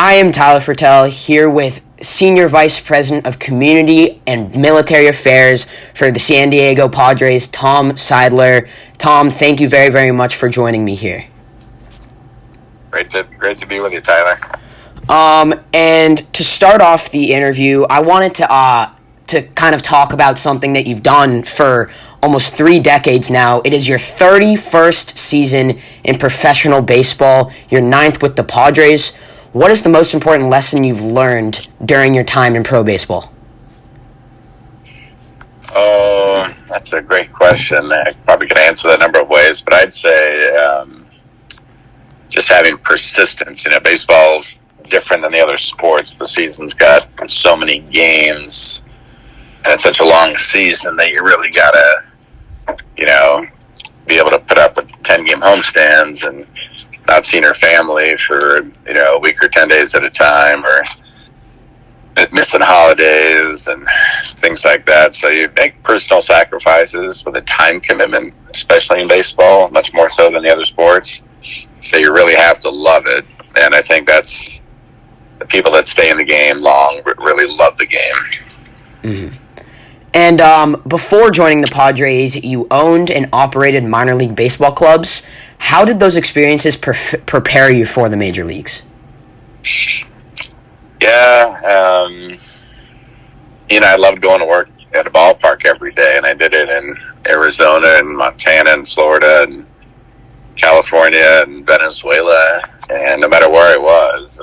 I am Tyler Fertel here with Senior Vice President of Community and Military Affairs for the San Diego Padres, Tom Seidler. Tom, thank you very, very much for joining me here. Great to be with you, Tyler. And to start off the interview, I wanted to kind of talk about something that you've done for almost 3 decades now. It is your 31st season in professional baseball, your 9th with the Padres. What is the most important lesson you've learned during your time in pro baseball? Oh, that's a great question. I probably could answer that a number of ways, but I'd say just having persistence. Baseball's different than the other sports. The season's got so many games, and it's such a long season that you really gotta, be able to put up with 10-game homestands and not seeing her family for, a week or 10 days at a time, or missing holidays and things like that. So you make personal sacrifices with a time commitment, especially in baseball, much more so than the other sports. So you really have to love it. And I think that's the people that stay in the game long really love the game. Mm-hmm. And before joining the Padres, you owned and operated minor league baseball clubs. How did those experiences prepare you for the major leagues? Yeah, I loved going to work at a ballpark every day, and I did it in Arizona and Montana and Florida and California and Venezuela, and no matter where I was,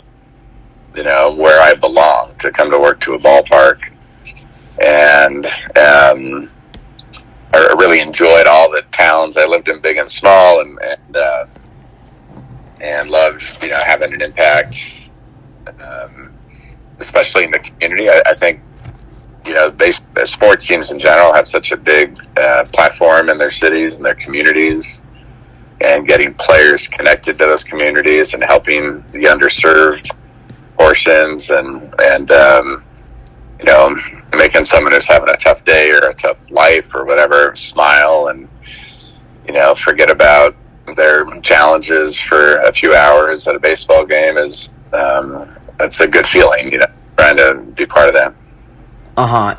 where I belonged, to come to work to a ballpark. And I really enjoyed all the towns I lived in, big and small, and loved, having an impact, especially in the community. I think, sports teams in general have such a big platform in their cities and their communities, and getting players connected to those communities and helping the underserved portions and making someone who's having a tough day or a tough life or whatever smile and, forget about their challenges for a few hours at a baseball game is, that's a good feeling, trying to be part of that.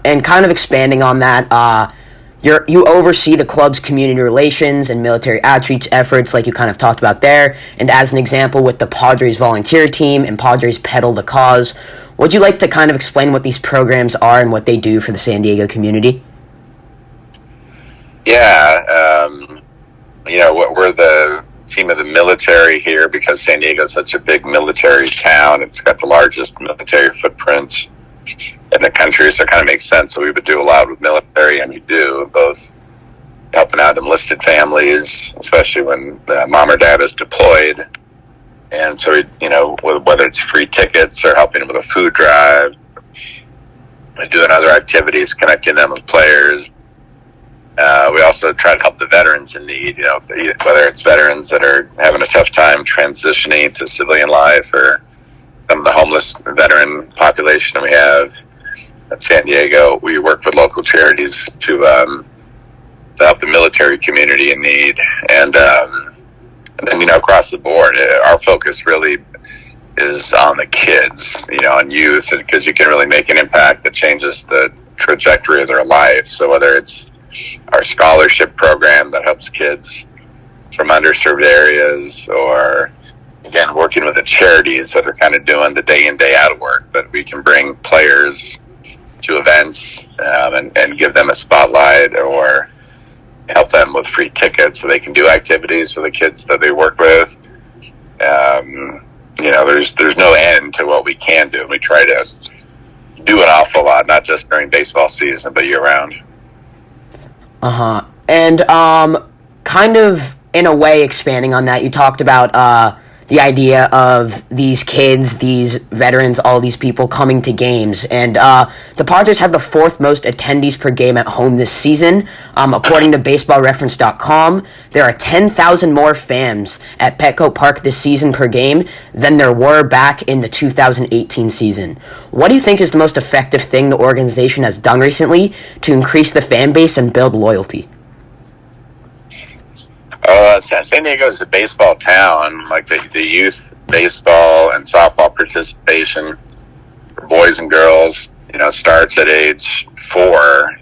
And kind of expanding on that, you oversee the club's community relations and military outreach efforts, like you kind of talked about there. And as an example, with the Padres volunteer team and Padres Pedal the Cause, would you like to kind of explain what these programs are and what they do for the San Diego community? Yeah, we're the team of the military here because San Diego is such a big military town. It's got the largest military footprint in the country, so it kind of makes sense. So we would do a lot with military, and we do both helping out enlisted families, especially when mom or dad is deployed. And so, whether it's free tickets or helping them with a food drive, doing other activities, connecting them with players. We also try to help the veterans in need, whether it's veterans that are having a tough time transitioning to civilian life, or some of the homeless veteran population we have at San Diego. We work with local charities to help the military community in need. And then, across the board, our focus really is on the kids, on youth, because you can really make an impact that changes the trajectory of their life. So whether it's our scholarship program that helps kids from underserved areas, or, again, working with the charities that are kind of doing the day in, day out work, that we can bring players to events and give them a spotlight, or help them with free tickets so they can do activities for the kids that they work with. There's no end to what we can do. We try to do an awful lot, not just during baseball season, but year round. And kind of in a way expanding on that, you talked about the idea of these kids, these veterans, all these people coming to games. And the Padres have the 4th most attendees per game at home this season. According to BaseballReference.com, there are 10,000 more fans at Petco Park this season per game than there were back in the 2018 season. What do you think is the most effective thing the organization has done recently to increase the fan base and build loyalty? San Diego is a baseball town. Like the youth baseball and softball participation for boys and girls, starts at age 4,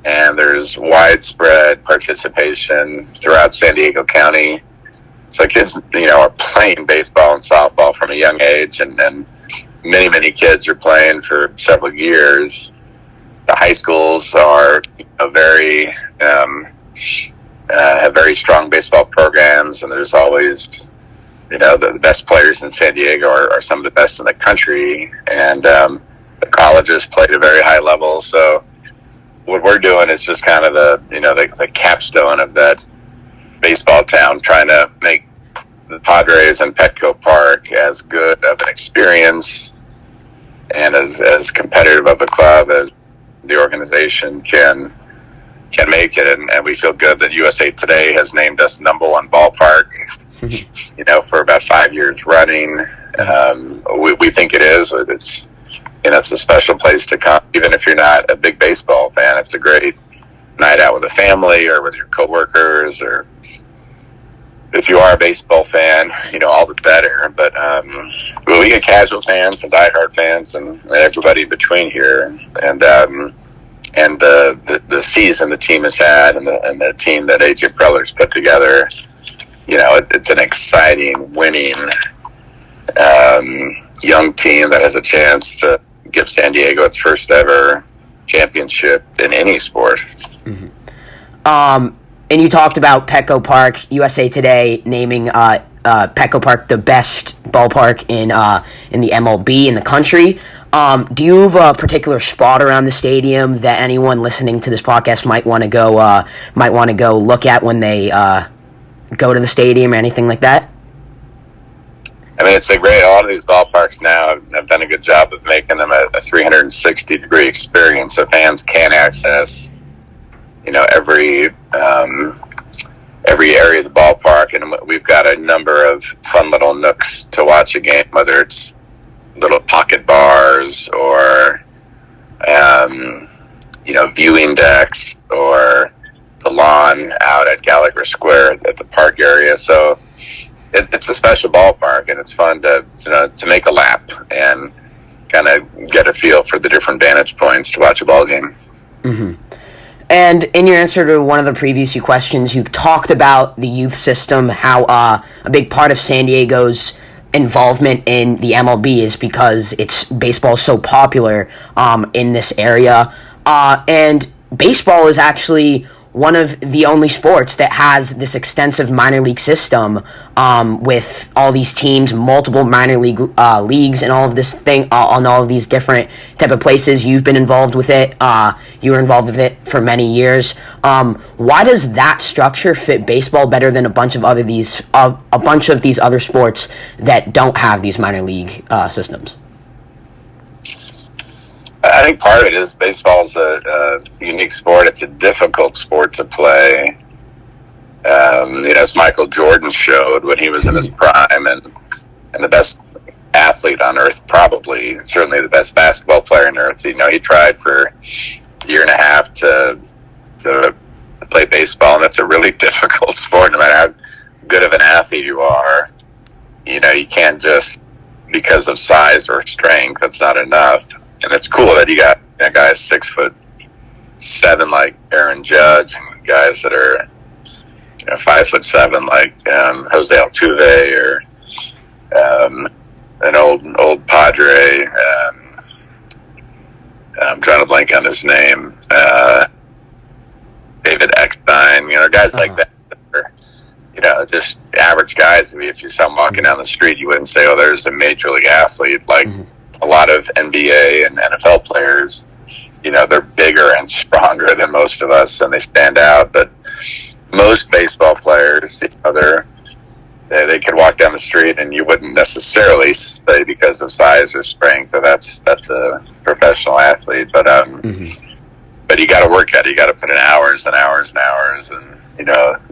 and there's widespread participation throughout San Diego County. So kids, are playing baseball and softball from a young age, and many, many kids are playing for several years. The high schools are have very strong baseball programs, and there's always, the best players in San Diego are some of the best in the country, and the colleges play at a very high level. So what we're doing is just kind of the capstone of that baseball town, trying to make the Padres and Petco Park as good of an experience and as competitive of a club as the organization can make it. And we feel good that USA Today has named us #1 ballpark, for about 5 years running. We think it is. It's a special place to come, even if you're not a big baseball fan. It's a great night out with a family or with your coworkers, or if you are a baseball fan, all the better. But we get casual fans and diehard fans and everybody between here. And the season the team has had and the team that AJ Preller's put together, it's an exciting, winning young team that has a chance to give San Diego its first ever championship in any sport. Mm-hmm. And you talked about Petco Park. USA Today naming Petco Park the best ballpark in the MLB in the country. Do you have a particular spot around the stadium that anyone listening to this podcast might want to go look at when they go to the stadium or anything like that? I mean, it's a lot of these ballparks now have done a good job of making them a 360-degree experience, so fans can access, every area of the ballpark, and we've got a number of fun little nooks to watch a game, whether it's little pocket bars or, viewing decks, or the lawn out at Gallagher Square at the park area. So it's a special ballpark, and it's fun to make a lap and kind of get a feel for the different vantage points to watch a ball game. Mm-hmm. And in your answer to one of the previous few questions, you talked about the youth system, how a big part of San Diego's involvement in the MLB is because baseball is so popular in this area. And baseball is actually one of the only sports that has this extensive minor league system with all these teams, multiple minor league leagues, and all of this thing on all of these different type of places. You've been involved with it. You were involved with it for many years. Why does that structure fit baseball better than a bunch of these other sports that don't have these minor league systems? I think part of it is baseball's a unique sport. It's a difficult sport to play. As Michael Jordan showed when he was in his prime, and the best athlete on earth, probably, certainly the best basketball player on earth. He tried for a year and a half to play baseball, and it's a really difficult sport. No matter how good of an athlete you are, you can't just, because of size or strength, that's not enough. And it's cool that you got guys 6'7" like Aaron Judge, and guys that are 5'7" like Jose Altuve, or an old Padre. I'm trying to blank on his name. David Eckstein, guys like that. Just average guys. I mean, if you saw them walking down the street, you wouldn't say, "Oh, there's a major league athlete." Like a lot of NBA and NFL players, they're bigger and stronger than most of us, and they stand out. But most baseball players, they could walk down the street, and you wouldn't necessarily say because of size or strength that that's a professional athlete. But but you got to work at it. You got to put in hours and hours and hours, and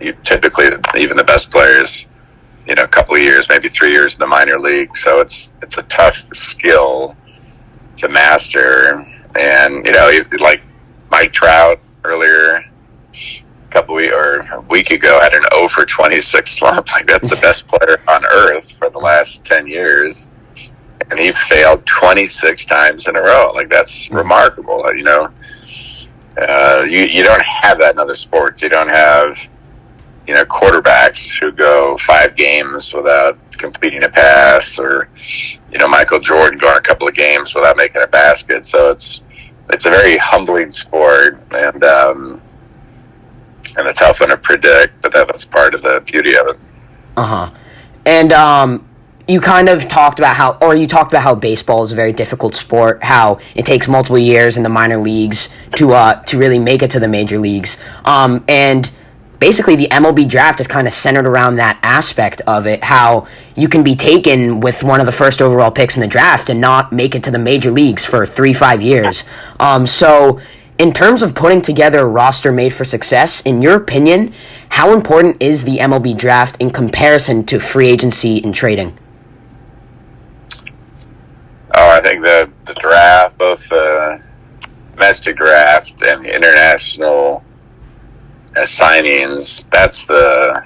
you typically, even the best players, a couple of years, maybe 3 years in the minor league. So it's a tough skill to master. And like Mike Trout earlier, a couple or a week ago had an 0 for 26 slump. Like, that's the best player on earth for the last 10 years. And he failed 26 times in a row. Like, that's remarkable. You don't have that in other sports. You don't have, quarterbacks who go 5 games without completing a pass, or, Michael Jordan going a couple of games without making a basket. So it's a very humbling sport, and a tough one to predict, but that's part of the beauty of it. And you kind of talked about how baseball is a very difficult sport, how it takes multiple years in the minor leagues to really make it to the major leagues. And basically the MLB draft is kind of centered around that aspect of it, how you can be taken with one of the first overall picks in the draft and not make it to the major leagues for 3-5 years. So in terms of putting together a roster made for success, in your opinion, how important is the MLB draft in comparison to free agency and trading? Oh, I think the draft, both the domestic draft and the international signings, that's the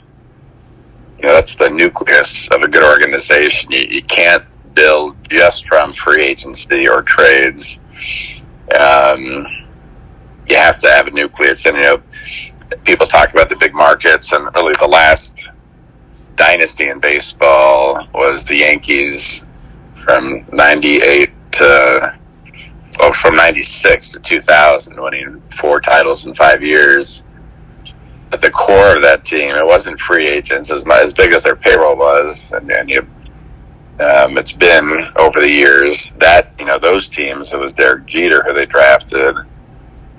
nucleus of a good organization. You can't build just from free agency or trades. You have to have a nucleus. And, people talk about the big markets, and really the last dynasty in baseball was the Yankees from 96 to 2000, winning 4 titles in 5 years. At the core of that team, it wasn't free agents as big as their payroll was, and it's been over the years that those teams. It was Derek Jeter who they drafted,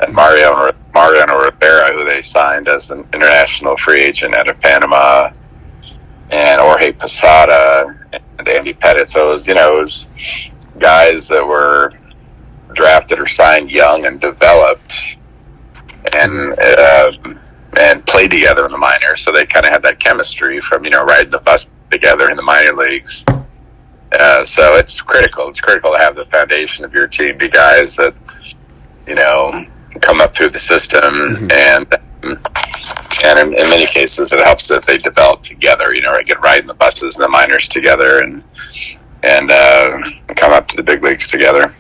and Mariano Rivera who they signed as an international free agent out of Panama, and Jorge Posada and Andy Pettitte. So it was guys that were drafted or signed young and developed, and played together in the minors, so they kind of had that chemistry from riding the bus together in the minor leagues. So it's critical. It's critical to have the foundation of your team be guys that come up through the system, and in many cases it helps if they develop together. Get riding the buses and the minors together, and come up to the big leagues together.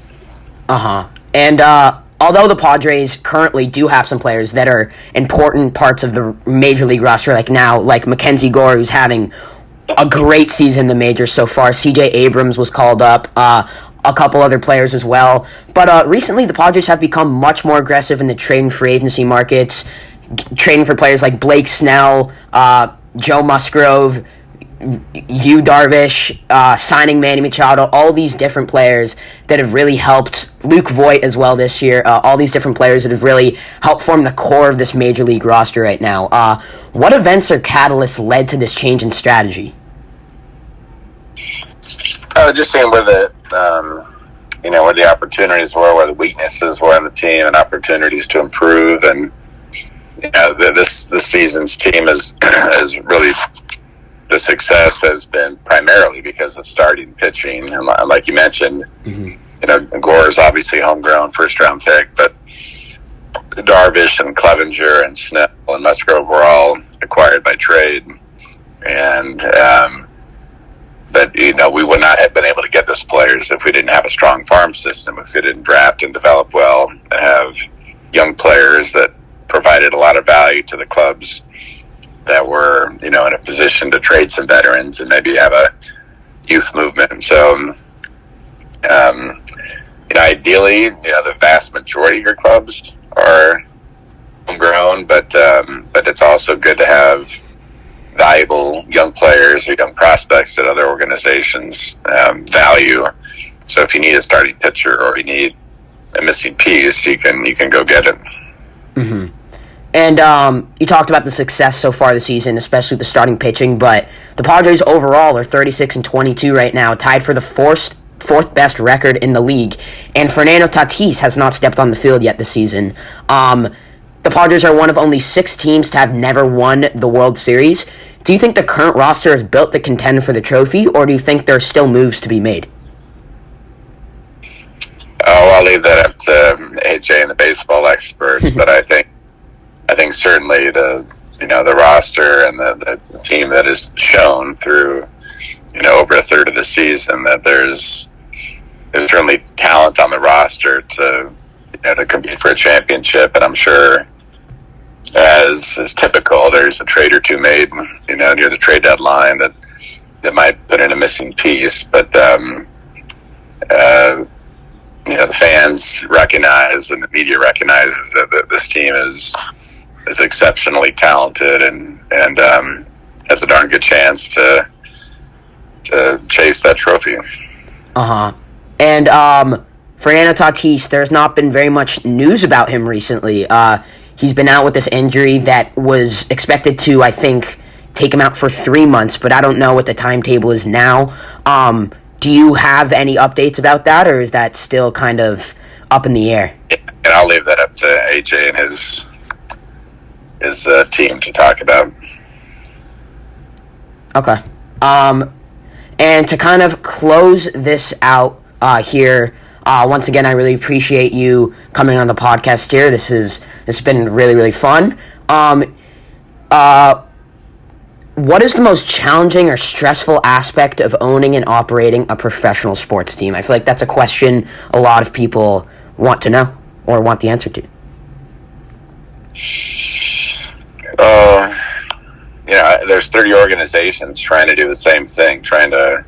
And although the Padres currently do have some players that are important parts of the major league roster, like Mackenzie Gore, who's having a great season in the majors so far. C.J. Abrams was called up, a couple other players as well. But recently the Padres have become much more aggressive in the trade and free agency markets, trading for players like Blake Snell, Joe Musgrove, Yu Darvish, signing Manny Machado, all these different players that have really helped, Luke Voigt as well this year, all these different players that have really helped form the core of this major league roster right now. What events or catalysts led to this change in strategy? Just seeing where the opportunities were, where the weaknesses were on the team, and opportunities to improve. And this season's team is really, the success has been primarily because of starting pitching. And like you mentioned, Gore is obviously homegrown, first-round pick, but Darvish and Clevenger and Snell and Musgrove were all acquired by trade. And but we would not have been able to get those players if we didn't have a strong farm system, if we didn't draft and develop well, and have young players that provided a lot of value to the clubs that were, in a position to trade some veterans and maybe have a youth movement. So, ideally, the vast majority of your clubs are homegrown, but it's also good to have valuable young players or young prospects that other organizations value. So if you need a starting pitcher or you need a missing piece, you can go get it. And you talked about the success so far this season, especially the starting pitching, but the Padres overall are 36-22 right now, tied for the fourth best record in the league, and Fernando Tatis has not stepped on the field yet this season. The Padres are one of only 6 teams to have never won the World Series. Do you think the current roster is built to contend for the trophy, or do you think there are still moves to be made? Oh, I'll leave that up to AJ and the baseball experts, but I think think certainly the roster and the team that is shown through over a third of the season that there's certainly talent on the roster to compete for a championship, and I'm sure as is typical, there's a trade or two made near the trade deadline that might put in a missing piece, but the fans recognize and the media recognizes that this team is exceptionally talented and has a darn good chance to chase that trophy. And Fernando Tatis, there's not been very much news about him recently. He's been out with this injury that was expected to, I think, take him out for 3 months, but I don't know what the timetable is now. Do you have any updates about that, or is that still kind of up in the air? And I'll leave that up to AJ and his team to talk about. Okay. And to kind of close this out here, once again, I really appreciate you coming on the podcast here. This has been really, really fun. What is the most challenging or stressful aspect of owning and operating a professional sports team? I feel like that's a question a lot of people want to know or want the answer to. There's 30 organizations trying to do the same thing, trying to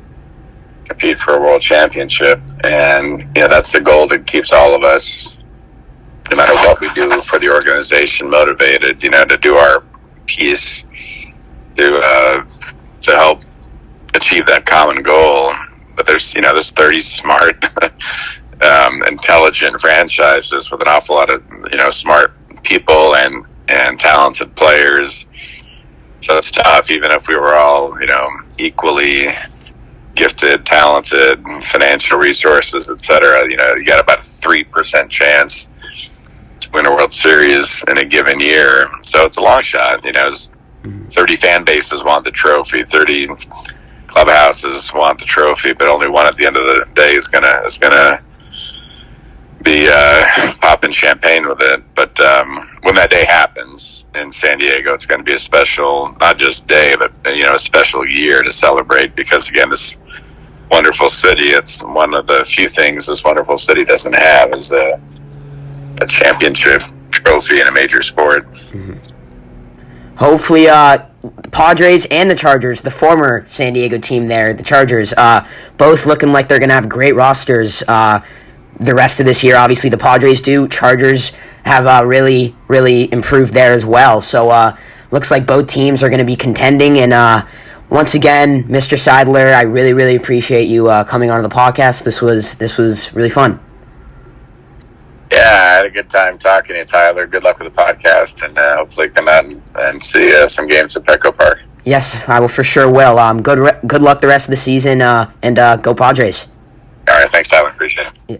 compete for a world championship, and that's the goal that keeps all of us, no matter what we do for the organization, motivated. To do our piece to help achieve that common goal. But there's 30 smart, intelligent franchises with an awful lot of smart people and talented players. So it's tough, even if we were all equally gifted, talented, financial resources, etc. You got about a 3% chance to win a World Series in a given year. So it's a long shot. 30 fan bases want the trophy, 30 clubhouses want the trophy, but only one at the end of the day is gonna be popping champagne with it. But when that day happens in San Diego, it's going to be a special, not just day, but a special year to celebrate, because again, this wonderful city, it's one of the few things this wonderful city doesn't have is a championship trophy in a major sport. Hopefully, the Padres and the Chargers, the former San Diego team there, the Chargers, both looking like they're going to have great rosters the rest of this year. Obviously, the Padres do. Chargers have really, really improved there as well. So, looks like both teams are going to be contending. And once again, Mr. Seidler, I really, really appreciate you coming on the podcast. This was really fun. Yeah, I had a good time talking to you, Tyler. Good luck with the podcast, and hopefully come out and see some games at Petco Park. Yes, I will for sure will. Good luck the rest of the season, and go Padres. All right, thanks, Tyler. Appreciate it. Yeah.